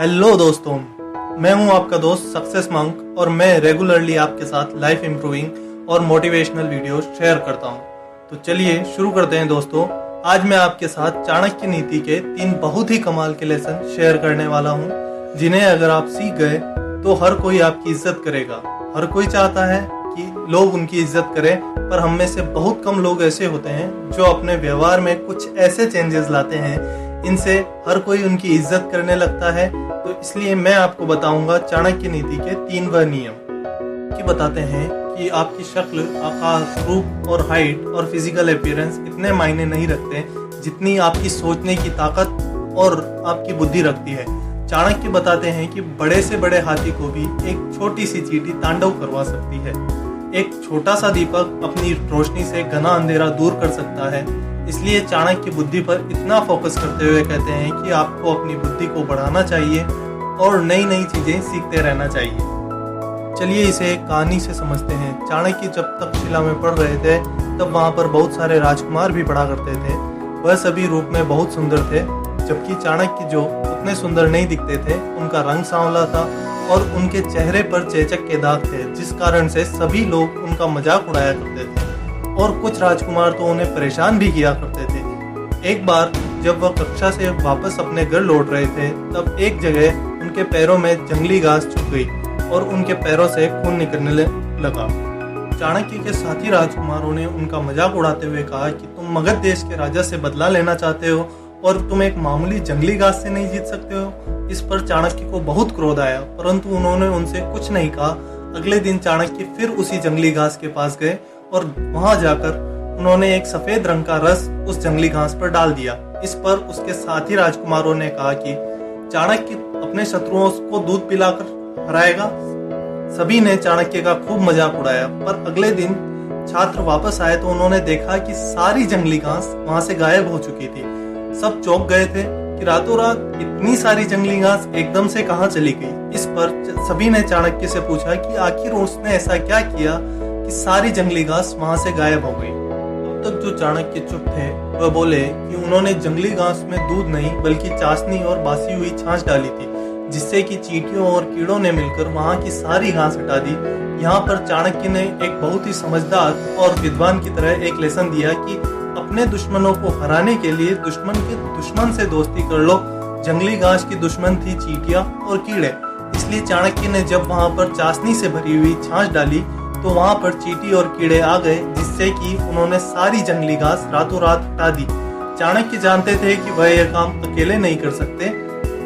Hello दोस्तों, मैं हूं आपका दोस्त सक्सेस मंक और मैं रेगुलरली आपके साथ लाइफ इम्प्रूविंग और मोटिवेशनल वीडियो शेयर करता हूं। तो चलिए शुरू करते हैं दोस्तों। आज मैं आपके साथ चाणक्य नीति के 3 बहुत ही कमाल के लेसन शेयर करने वाला हूं, जिन्हें अगर आप सीख गए तो हर कोई आपकी इज्जत करेगा। हर कोई चाहता है कि लोग उनकी इज्जत करें, पर हम में से बहुत कम लोग ऐसे होते हैं जो अपने व्यवहार में कुछ ऐसे चेंजेस लाते हैं इनसे हर कोई उनकी इज्जत करने लगता है। तो इसलिए मैं आपको बताऊंगा चाणक्य नीति के 3 वह नियम कि बताते हैं कि आपकी शक्ल, आकार, रूप और हाइट और फिजिकल अपीयरेंस इतने मायने नहीं रखते जितनी आपकी सोचने की ताकत और आपकी बुद्धि रखती है। चाणक्य बताते हैं कि बड़े से बड़े हाथी को भी एक छोटी सी चींटी तांडव करवा सकती है। एक छोटा सा दीपक अपनी रोशनी से घना अंधेरा दूर कर सकता है। इसलिए चाणक्य बुद्धि पर इतना फोकस करते हुए कहते हैं कि आपको अपनी बुद्धि को बढ़ाना चाहिए और नई नई चीजें सीखते रहना चाहिए। चलिए इसे एक कहानी से समझते हैं। चाणक्य जब तक्षशिला में पढ़ रहे थे तब वहाँ पर बहुत सारे राजकुमार भी पढ़ा करते थे। वह सभी रूप में बहुत सुंदर थे, जबकि चाणक्य जो उतने सुंदर नहीं दिखते थे, उनका रंग सांवला था और उनके चेहरे पर चेचक के दाग थे, जिस कारण से सभी लोग उनका मजाक उड़ाया करते थे और कुछ राजकुमार तो उन्हें परेशान भी किया करते थे। एक बार जब वह कक्षा से वापस अपने घर लौट रहे थे तब एक जगह उनके पैरों में जंगली घास चुभ गई और उनके पैरों से खून निकलने लगा। चाणक्य के साथी राजकुमारों ने उनका मजाक उड़ाते हुए कहा कि तुम मगध देश के राजा से बदला लेना चाहते हो और तुम एक मामूली जंगली घास से नहीं जीत सकते हो। इस पर चाणक्य को बहुत क्रोध आया, परंतु उन्होंने उनसे कुछ नहीं कहा। अगले दिन चाणक्य फिर उसी जंगली घास के पास गए और वहां जाकर उन्होंने एक सफेद रंग का रस उस जंगली घास पर डाल दिया। इस पर उसके साथी राजकुमारों ने कहा कि चाणक्य अपने शत्रुओं को दूध पिलाकर हराएगा। सभी ने चाणक्य का खूब मजाक उड़ाया, पर अगले दिन छात्र वापस आए तो उन्होंने देखा कि सारी जंगली घास वहां से गायब हो चुकी थी। सब चौंक गए थे कि रातों रात इतनी सारी जंगली घास एकदम से कहां चली गई। इस पर सभी ने चाणक्य से पूछा कि आखिर उसने ऐसा क्या किया कि सारी जंगली घास वहां से गायब हो गई। अब तक जो चाणक्य चुप थे वह बोले कि उन्होंने जंगली घास में दूध नहीं बल्कि चाशनी और बासी हुई छाछ डाली थी, जिससे कि चींटियों और कीड़ों ने मिलकर वहां की सारी घास हटा दी। यहाँ पर चाणक्य ने एक बहुत ही समझदार और विद्वान की तरह एक लेसन दिया कि अपने दुश्मनों को हराने के लिए दुश्मन के दुश्मन से दोस्ती कर लो। जंगली घास की दुश्मन थी चींटियां और कीड़े। इसलिए चाणक्य ने जब वहां पर चाशनी से भरी हुई छाछ डाली तो वहां पर चींटी और कीड़े आ गए, जिससे कि उन्होंने सारी जंगली घास रातों रात हटा दी। चाणक्य जानते थे कि वह यह काम अकेले नहीं कर सकते,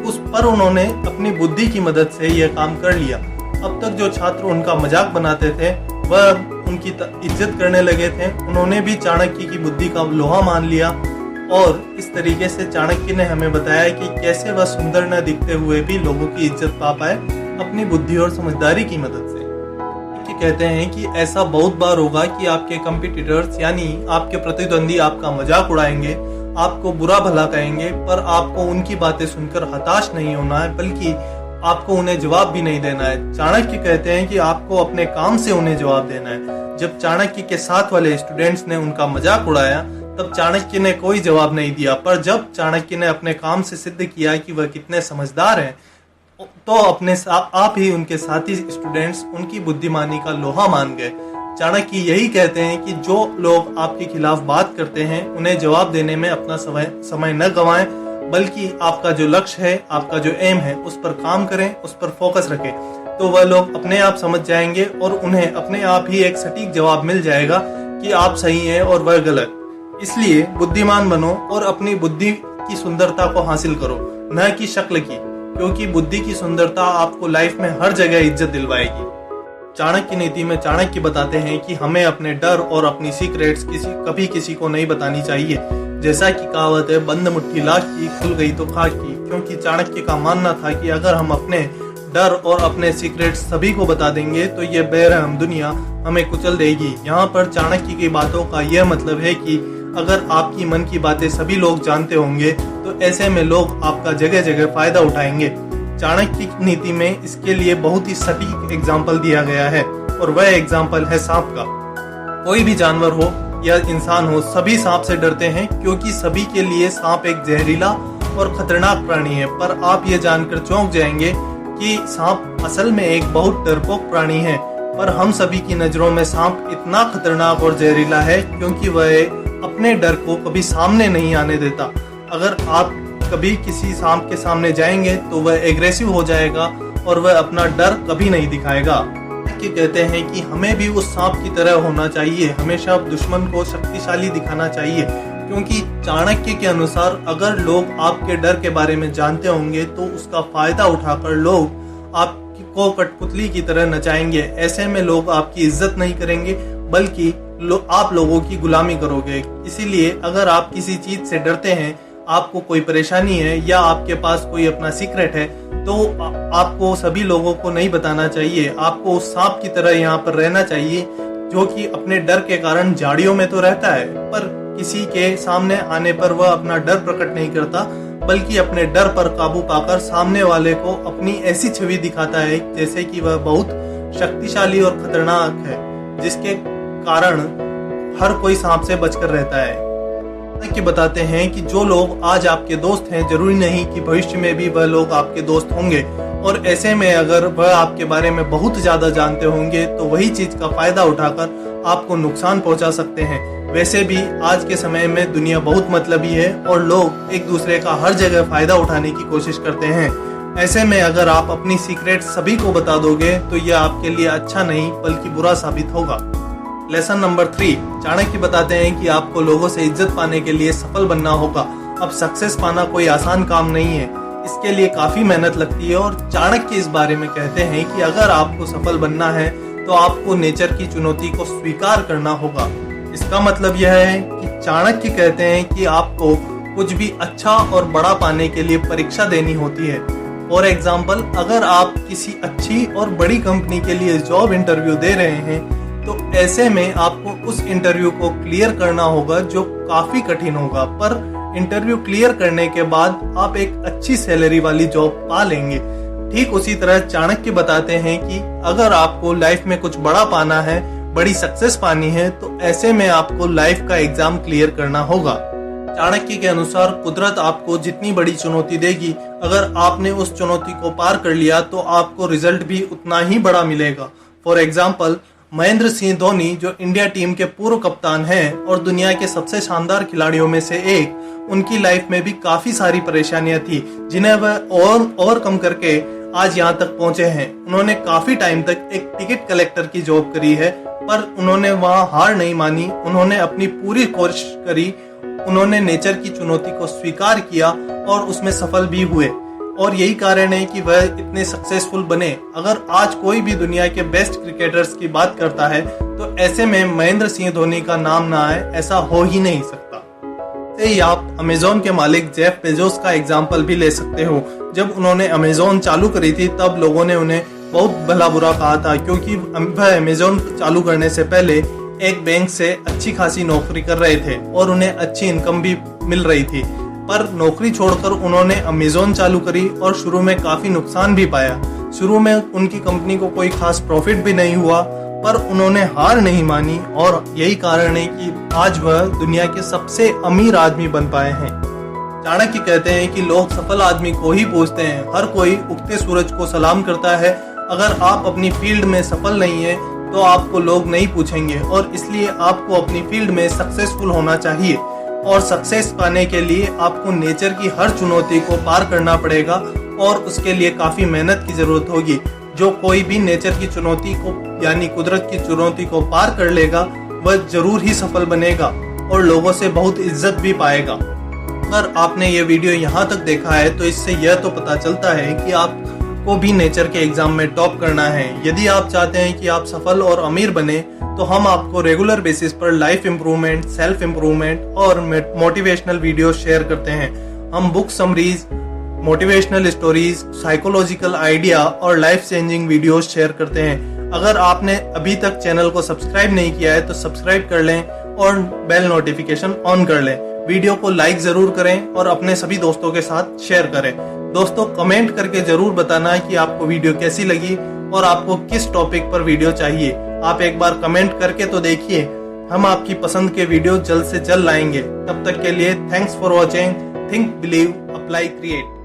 उस पर उन्होंने अपनी बुद्धि की मदद से यह काम कर लिया। अब तक जो छात्र उनका मजाक बनाते थे वह उनकी इज्जत करने लगे थे। उन्होंने भी चाणक्य की बुद्धि का लोहा मान लिया और इस तरीके से चाणक्य ने हमें बताया कि कैसे वह सुंदर न दिखते हुए भी लोगों की इज्जत पा पाए अपनी बुद्धि और समझदारी की मदद से। कहते हैं कि ऐसा बहुत बार होगा कि आपके कंपटीटर्स यानी आपके प्रतिद्वंदी आपका मजाक उड़ाएंगे, आपको बुरा भला कहेंगे, पर आपको उनकी बातें सुनकर हताश नहीं होना है, बल्कि आपको उन्हें जवाब भी नहीं देना है। चाणक्य कहते हैं कि आपको अपने काम से उन्हें जवाब देना है। जब चाणक्य के साथ वाले स्टूडेंट्स ने उनका मजाक उड़ाया तब चाणक्य ने कोई जवाब नहीं दिया, पर जब चाणक्य ने अपने काम से सिद्ध किया कि वह कितने समझदार हैं तो अपने आप ही उनके साथी स्टूडेंट्स उनकी बुद्धिमानी का लोहा मान गए। चाणक्य यही कहते हैं कि जो लोग आपके खिलाफ बात करते हैं उन्हें जवाब देने में अपना समय न गंवाएं, बल्कि आपका जो लक्ष्य है, आपका जो एम है, उस पर काम करें, उस पर फोकस रखें, तो वह लोग अपने आप समझ जाएंगे और उन्हें अपने आप ही एक सटीक जवाब मिल जाएगा कि आप सही हैं और वह गलत। इसलिए बुद्धिमान बनो और अपनी बुद्धि की सुंदरता को हासिल करो, न कि शक्ल की, क्योंकि बुद्धि की सुंदरता आपको लाइफ में हर जगह इज्जत दिलवाएगी। चाणक्य नीति में चाणक्य बताते हैं कि हमें अपने डर और अपनी सीक्रेट्स कभी किसी को नहीं बतानी चाहिए। जैसा कि कहावत है, बंद मुट्ठी लाख की, खुल गई तो खाक की। क्योंकि चाणक्य का मानना था कि अगर हम अपने डर और अपने सीक्रेट्स सभी को बता देंगे तो ये बेरहम दुनिया हमें कुचल देगी। यहाँ पर चाणक्य की बातों का यह मतलब है कि अगर आपकी मन की बातें सभी लोग जानते होंगे तो ऐसे में लोग आपका जगह जगह फायदा उठाएंगे। चाणक्य नीति में इसके लिए बहुत ही सटीक एग्जाम्पल दिया गया है और वह एग्जाम्पल है सांप का। कोई भी जानवर हो या इंसान हो, सभी सांप से डरते हैं, क्योंकि सभी के लिए सांप एक जहरीला और खतरनाक प्राणी है, पर आप ये जानकर चौंक जाएंगे कि सांप असल में एक बहुत डरपोक प्राणी है। पर हम सभी की नजरों में सांप इतना खतरनाक और जहरीला है क्योंकि वह अपने डर को कभी सामने नहीं आने देता। अगर आप कभी किसी सांप के सामने जाएंगे तो वह एग्रेसिव हो जाएगा और वह अपना डर कभी नहीं दिखाएगा। कि कहते हैं कि हमें भी उस सांप की तरह होना चाहिए, हमेशा दुश्मन को शक्तिशाली दिखाना चाहिए, क्योंकि चाणक्य के अनुसार अगर लोग आपके डर के बारे में जानते होंगे तो उसका फायदा उठाकर लोग आपको कठपुतली की तरह नचाएंगे। ऐसे में लोग आपकी इज्जत नहीं करेंगे बल्कि आप लोगों की गुलामी करोगे। इसीलिए अगर आप किसी चीज से डरते हैं, आपको कोई परेशानी है या आपके पास कोई अपना सीक्रेट है, तो आपको सभी लोगों को नहीं बताना चाहिए। आपको उस सांप की तरह यहाँ पर रहना चाहिए जो कि अपने डर के कारण झाड़ियों में तो रहता है, पर किसी के सामने आने पर वह अपना डर प्रकट नहीं करता, बल्कि अपने डर पर काबू पाकर सामने वाले को अपनी ऐसी छवि दिखाता है जैसे कि वह बहुत शक्तिशाली और खतरनाक है, जिसके कारण हर कोई सांप से बचकर रहता है। कि बताते हैं कि जो लोग आज आपके दोस्त हैं, जरूरी नहीं कि भविष्य में भी वह लोग आपके दोस्त होंगे, और ऐसे में अगर वह आपके बारे में बहुत ज्यादा जानते होंगे तो वही चीज का फायदा उठाकर आपको नुकसान पहुंचा सकते हैं। वैसे भी आज के समय में दुनिया बहुत मतलबी है और लोग एक दूसरे का हर जगह फायदा उठाने की कोशिश करते हैं। ऐसे में अगर आप अपनी सीक्रेट सभी को बता दोगे तो यह आपके लिए अच्छा नहीं बल्कि बुरा साबित होगा। लेसन नंबर 3, चाणक्य बताते हैं कि आपको लोगों से इज्जत पाने के लिए सफल बनना होगा। अब सक्सेस पाना कोई आसान काम नहीं है, इसके लिए काफी मेहनत लगती है, और चाणक्य इस बारे में कहते हैं कि अगर आपको सफल बनना है तो आपको नेचर की चुनौती को स्वीकार करना होगा। इसका मतलब यह है कि चाणक्य कहते हैं कि आपको कुछ भी अच्छा और बड़ा पाने के लिए परीक्षा देनी होती है। फॉर एग्जाम्पल, अगर आप किसी अच्छी और बड़ी कंपनी के लिए जॉब इंटरव्यू दे रहे हैं तो ऐसे में आपको उस इंटरव्यू को क्लियर करना होगा जो काफी कठिन होगा, पर इंटरव्यू क्लियर करने के बाद आप एक अच्छी सैलरी वाली जॉब पा लेंगे। ठीक उसी तरह चाणक्य बताते हैं कि अगर आपको लाइफ में कुछ बड़ा पाना है, बड़ी सक्सेस पानी है, तो ऐसे में आपको लाइफ का एग्जाम क्लियर करना होगा। चाणक्य के अनुसार कुदरत आपको जितनी बड़ी चुनौती देगी, अगर आपने उस चुनौती को पार कर लिया तो आपको रिजल्ट भी उतना ही बड़ा मिलेगा। फॉर एग्जाम्पल, महेंद्र सिंह धोनी जो इंडिया टीम के पूर्व कप्तान हैं और दुनिया के सबसे शानदार खिलाड़ियों में से एक, उनकी लाइफ में भी काफी सारी परेशानियां थी जिन्हें वह ओवरकम करके आज यहाँ तक पहुंचे हैं। उन्होंने काफी टाइम तक एक टिकट कलेक्टर की जॉब करी है, पर उन्होंने वहां हार नहीं मानी, उन्होंने अपनी पूरी कोशिश करी, उन्होंने नेचर की चुनौती को स्वीकार किया और उसमें सफल भी हुए, और यही कारण है कि वह इतने सक्सेसफुल बने। अगर आज कोई भी दुनिया के बेस्ट क्रिकेटर्स की बात करता है तो ऐसे में महेंद्र सिंह धोनी का नाम ना आए, ऐसा हो ही नहीं सकता। ऐसे ही आप अमेजोन के मालिक जेफ बेजोस का एग्जाम्पल भी ले सकते हो। जब उन्होंने अमेजोन चालू करी थी तब लोगों ने उन्हें बहुत भला बुरा कहा था, क्योंकि वह अमेजोन चालू करने से पहले एक बैंक से अच्छी खासी नौकरी कर रहे थे और उन्हें अच्छी इनकम भी मिल रही थी, पर नौकरी छोड़कर उन्होंने अमेजोन चालू करी और शुरू में काफी नुकसान भी पाया। शुरू में उनकी कंपनी को कोई खास प्रॉफिट भी नहीं हुआ, पर उन्होंने हार नहीं मानी और यही कारण है कि आज वह दुनिया के सबसे अमीर आदमी बन पाए हैं। चाणक्य कहते हैं कि लोग सफल आदमी को ही पूछते हैं, हर कोई उगते सूरज को सलाम करता है। अगर आप अपनी फील्ड में सफल नहीं है तो आपको लोग नहीं पूछेंगे, और इसलिए आपको अपनी फील्ड में सक्सेसफुल होना चाहिए, और सक्सेस पाने के लिए आपको नेचर की हर चुनौती को पार करना पड़ेगा और उसके लिए काफी मेहनत की जरूरत होगी। जो कोई भी नेचर की चुनौती को यानी कुदरत की चुनौती को पार कर लेगा वह जरूर ही सफल बनेगा और लोगों से बहुत इज्जत भी पाएगा। अगर आपने ये वीडियो यहाँ तक देखा है तो इससे यह तो पता चलता है कि आपको भी नेचर के एग्जाम में टॉप करना है। यदि आप चाहते हैं कि आप सफल और अमीर बने तो हम आपको रेगुलर बेसिस पर लाइफ इम्प्रूवमेंट, सेल्फ इम्प्रूवमेंट और मोटिवेशनल वीडियो शेयर करते हैं। हम book summaries, motivational stories, psychological idea और लाइफ चेंजिंग वीडियोस शेयर करते हैं। अगर आपने अभी तक चैनल को सब्सक्राइब नहीं किया है तो सब्सक्राइब कर लें और बेल नोटिफिकेशन ऑन कर लें। वीडियो को लाइक जरूर करें और अपने सभी दोस्तों के साथ शेयर करें। दोस्तों, कमेंट करके जरूर बताना कि आपको वीडियो कैसी लगी और आपको किस टॉपिक पर वीडियो चाहिए। आप एक बार कमेंट करके तो देखिए, हम आपकी पसंद के वीडियो जल्द से जल्द लाएंगे। तब तक के लिए thanks for watching. Think, believe, multiply create.